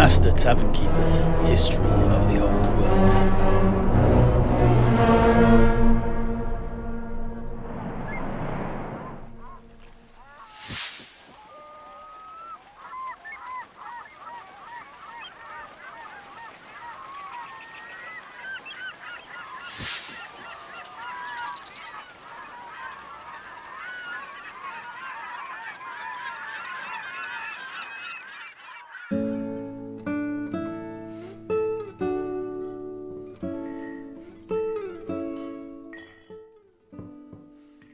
Master Tavern Keeper's History of the Old World.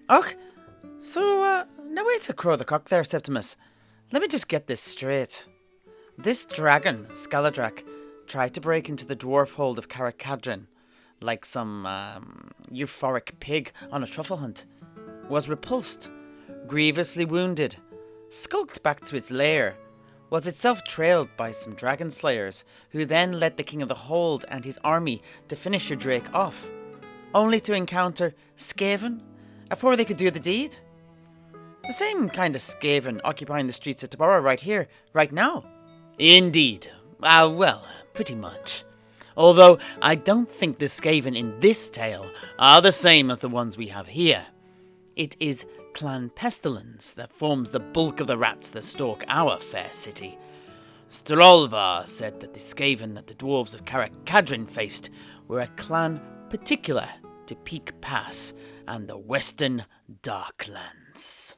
Och, so, now wait to crow the cock there, Septimus. Let me just get this straight. This dragon, Skaladrak, tried to break into the dwarf hold of Karak Kadrin, like some, euphoric pig on a truffle hunt, was repulsed, grievously wounded, skulked back to its lair, was itself trailed by some dragon slayers, who then led the king of the hold and his army to finish your drake off, only to encounter Skaven before they could do the deed. The same kind of Skaven occupying the streets of Tobaro right here, right now. Indeed. Well, pretty much. Although I don't think the Skaven in this tale are the same as the ones we have here. It is Clan Pestilence that forms the bulk of the rats that stalk our fair city. Strolvar said that the Skaven that the dwarves of Karak Kadrin faced were a clan particular to Peak Pass and the Western Darklands.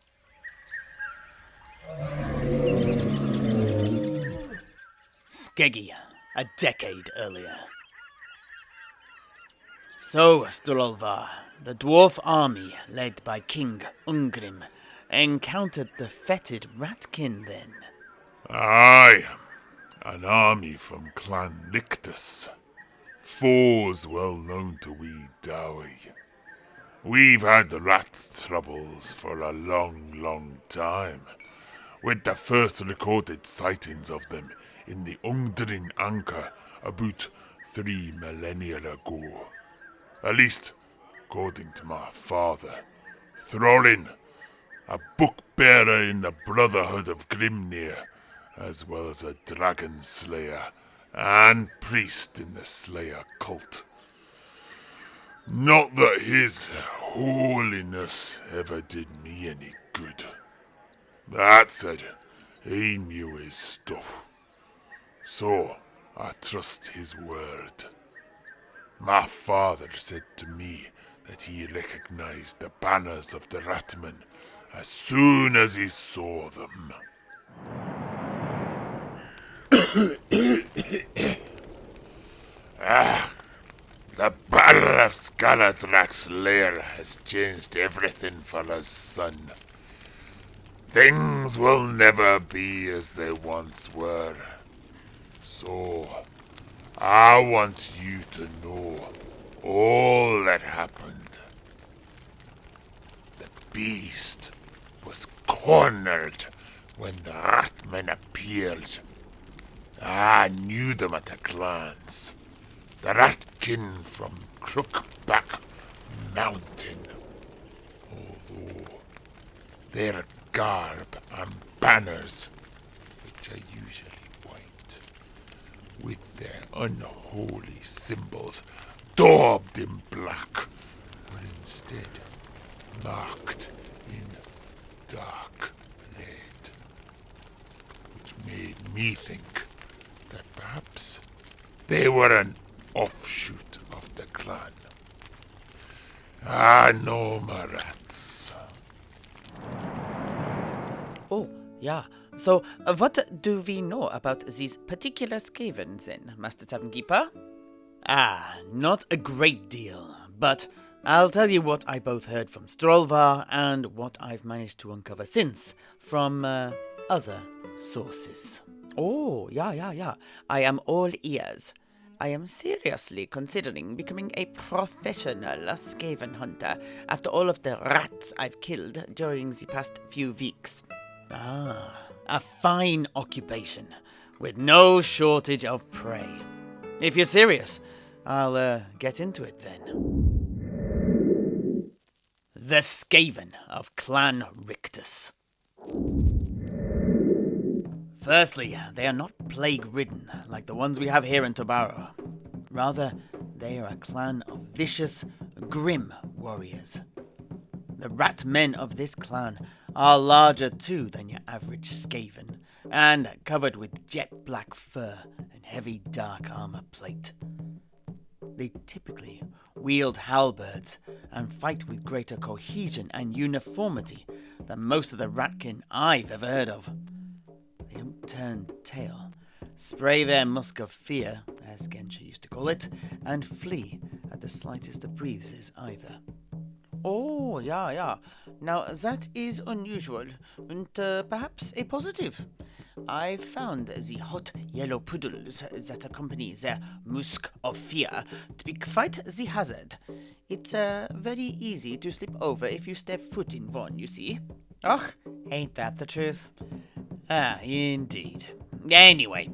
Skeggy, a decade earlier. So, Strolvar, the dwarf army led by King Ungrim, encountered the fetid Ratkin then. Aye, an army from Clan Rictus. Foes well known to we Dowie. We've had rat troubles for a long time, with the first recorded sightings of them in the Ungdrin Anchor about 3 millennia ago. At least, according to my father, Throlin, a book-bearer in the Brotherhood of Grimnir, as well as a dragon slayer and priest in the Slayer cult. Not that his holiness ever did me any good. That said, he knew his stuff. So, I trust his word. My father said to me that he recognized the banners of the Ratmen as soon as he saw them. The Battle of Skaladrak's lair has changed everything for us, son. Things will never be as they once were. So, I want you to know all that happened. The beast was cornered when the Ratmen appeared. I knew them at a glance. The Ratkin from Crookback Mountain. Although their garb and banners, which are usually white, with their unholy symbols daubed in black, were instead marked in dark lead, which made me think that perhaps they were an offshoot of the clan. No more rats. Oh, yeah. So, what do we know about these particular Skavens then, Master Tavern Keeper? Not a great deal, but I'll tell you what I both heard from Strolvar and what I've managed to uncover since from other sources. Oh, yeah. I am all ears. I am seriously considering becoming a professional Skaven hunter after all of the rats I've killed during the past few weeks. A fine occupation, with no shortage of prey. If you're serious, I'll get into it then. The Skaven of Clan Rictus. Firstly, they are not plague-ridden like the ones we have here in Tobaro. Rather, they are a clan of vicious, grim warriors. The rat men of this clan are larger too than your average Skaven, and covered with jet black fur and heavy dark armor plate. They typically wield halberds and fight with greater cohesion and uniformity than most of the ratkin I've ever heard of. They don't turn tail, spray their musk of fear, as Gensha used to call it, and flee at the slightest of breezes either. Oh, yeah. Now, that is unusual, and perhaps a positive. I found the hot yellow poodles that accompany their musk of fear to be quite the hazard. It's very easy to slip over if you step foot in one, you see. Och, ain't that the truth? Ah, indeed. Anyway,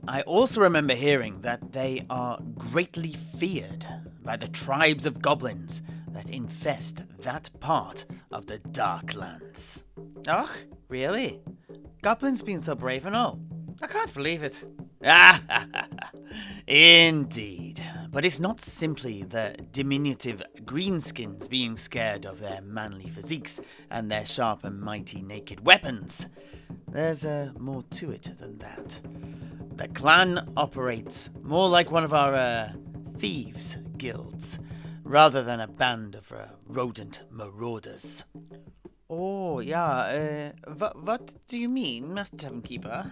I also remember hearing that they are greatly feared by the tribes of goblins that infest that part of the Darklands. Och, really? Goblins being so brave and all. I can't believe it. Indeed. But it's not simply the diminutive greenskins being scared of their manly physiques and their sharp and mighty naked weapons. There's more to it than that. The clan operates more like one of our thieves' guilds, rather than a band of rodent marauders. Oh, yeah, what do you mean, Master Tavern Keeper?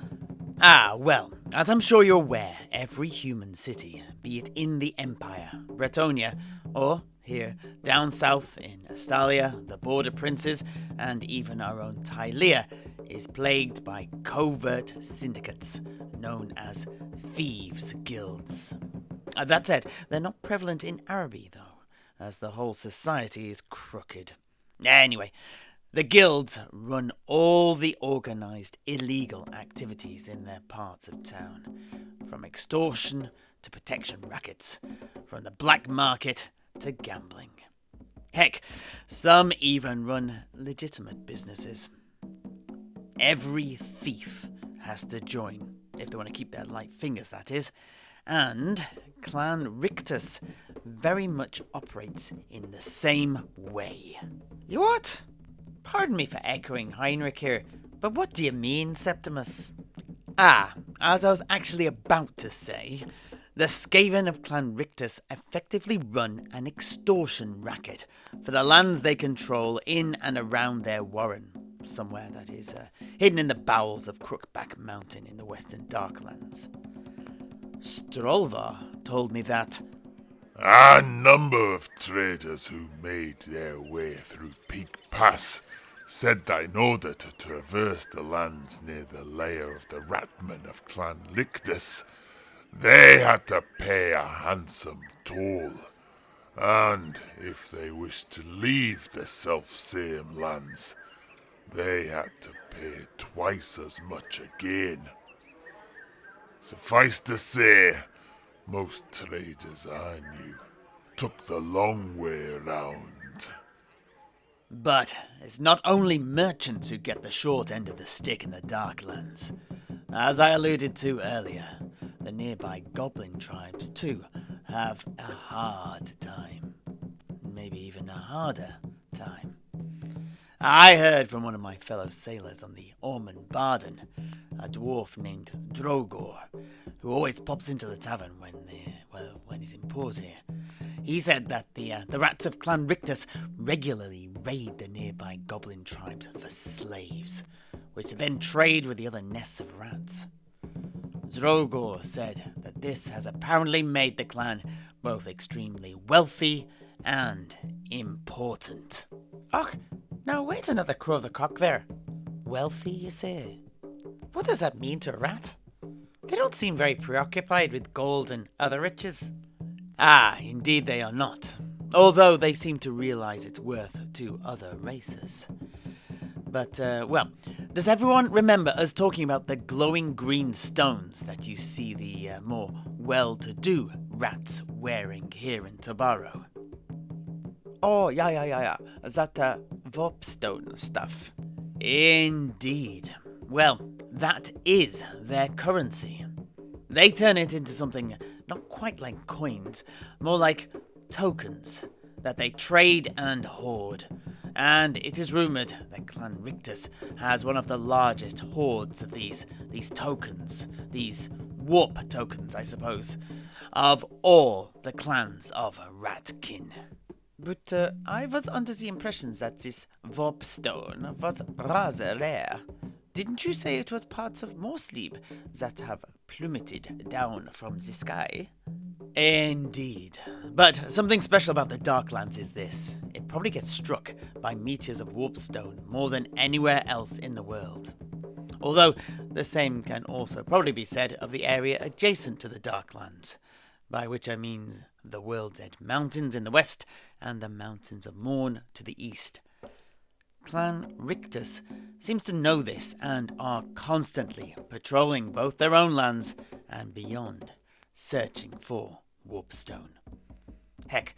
Well, as I'm sure you're aware, every human city, be it in the Empire, Bretonia, or here down south in Astalia, the Border Princes, and even our own Tilea, is plagued by covert syndicates known as thieves' guilds. That said, they're not prevalent in Araby, though, as the whole society is crooked. Anyway, the guilds run all the organised illegal activities in their parts of town, from extortion to protection rackets, from the black market to gambling. Heck, some even run legitimate businesses. Every thief has to join, if they want to keep their light fingers, that is, and Clan Rictus very much operates in the same way. You what? Pardon me for echoing Heinrich here, but what do you mean, Septimus? As I was actually about to say, the Skaven of Clan Rictus effectively run an extortion racket for the lands they control in and around their warren, somewhere that is hidden in the bowels of Crookback Mountain in the western Darklands. Strolvar told me that a number of traders who made their way through Peak Pass said that in order to traverse the lands near the lair of the Ratmen of Clan Rictus, they had to pay a handsome toll, and if they wished to leave the self-same lands, they had to pay twice as much again. Suffice to say, most traders I knew took the long way around. But it's not only merchants who get the short end of the stick in the Darklands. As I alluded to earlier, the nearby goblin tribes too have a hard time. Maybe even a harder time. I heard from one of my fellow sailors on the Ormond Barden, a dwarf named Drogor, who always pops into the tavern when he's in port here. He said that the rats of Clan Rictus regularly raid the nearby goblin tribes for slaves, which then trade with the other nests of rats. Drogor said that this has apparently made the clan both extremely wealthy and important. Och, now wait another crow of the cock there. Wealthy, you say? What does that mean to a rat? They don't seem very preoccupied with gold and other riches. Indeed they are not, although they seem to realize its worth to other races. But, does everyone remember us talking about the glowing green stones that you see the more well-to-do rats wearing here in Tobaro? Oh, yeah. That Warpstone stuff. Indeed. Well, that is their currency. They turn it into something not quite like coins, more like tokens that they trade and hoard. And it is rumoured that Clan Rictus has one of the largest hoards of these tokens, these warp tokens, I suppose, of all the clans of Ratkin. But I was under the impression that this Warpstone was rather rare. Didn't you say it was parts of Morsleep that have plummeted down from the sky? Indeed. But something special about the Darklands is this. It probably gets struck by meteors of Warpstone more than anywhere else in the world. Although the same can also probably be said of the area adjacent to the Darklands, by which I mean the World's Edge Mountains in the west and the Mountains of Morn to the east. Clan Rictus seems to know this and are constantly patrolling both their own lands and beyond, searching for Warpstone. Heck,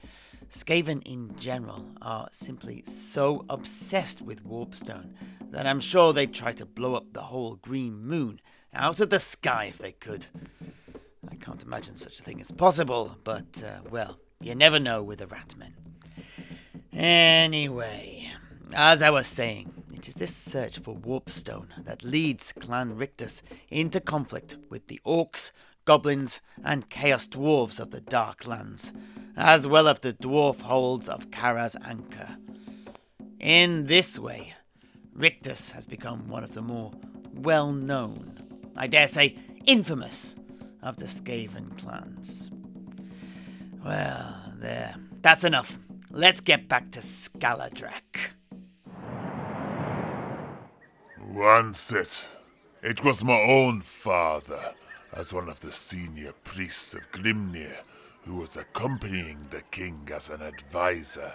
Skaven in general are simply so obsessed with Warpstone that I'm sure they'd try to blow up the whole green moon out of the sky if they could. I can't imagine such a thing is possible, but, well, you never know with the Ratmen. Anyway, as I was saying, it is this search for Warpstone that leads Clan Rictus into conflict with the orcs, goblins, and chaos dwarves of the Darklands, as well as the dwarf holds of Kara's Anchor. In this way, Rictus has become one of the more well-known, I dare say infamous, of the Skaven clans. Well, there. That's enough. Let's get back to Skaladrak. Once it was my own father, as one of the senior priests of Grimnir, who was accompanying the king as an advisor,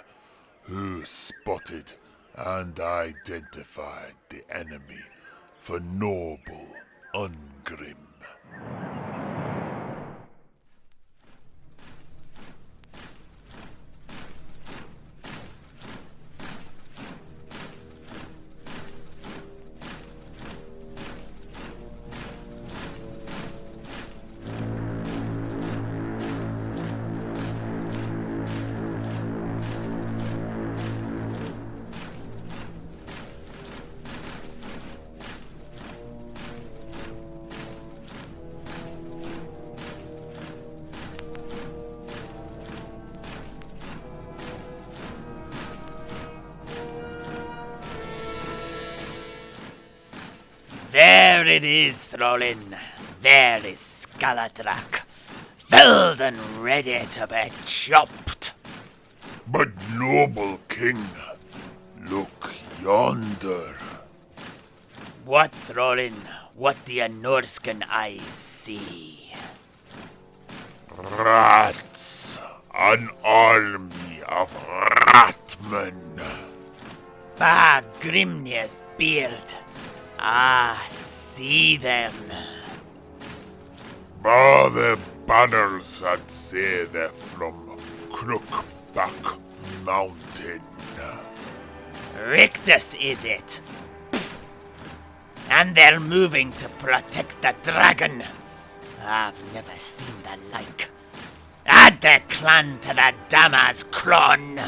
who spotted and identified the enemy for noble Ungrim. There it is, Throlin. There is Skaladrak, filled and ready to be chopped. But noble king, look yonder. What, Throlin? What do your Norscan eyes see? Rats, an army of ratmen. By Grimnir's beard. Ah, see them. By the banners that say they're from Crookback Mountain. Rictus, is it? Pfft. And they're moving to protect the dragon. I've never seen the like. Add their clan to the Dama's clone.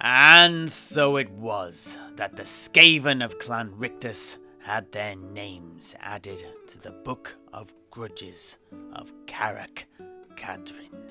And so it was that the Skaven of Clan Rictus had their names added to the Book of Grudges of Karak Kadrin.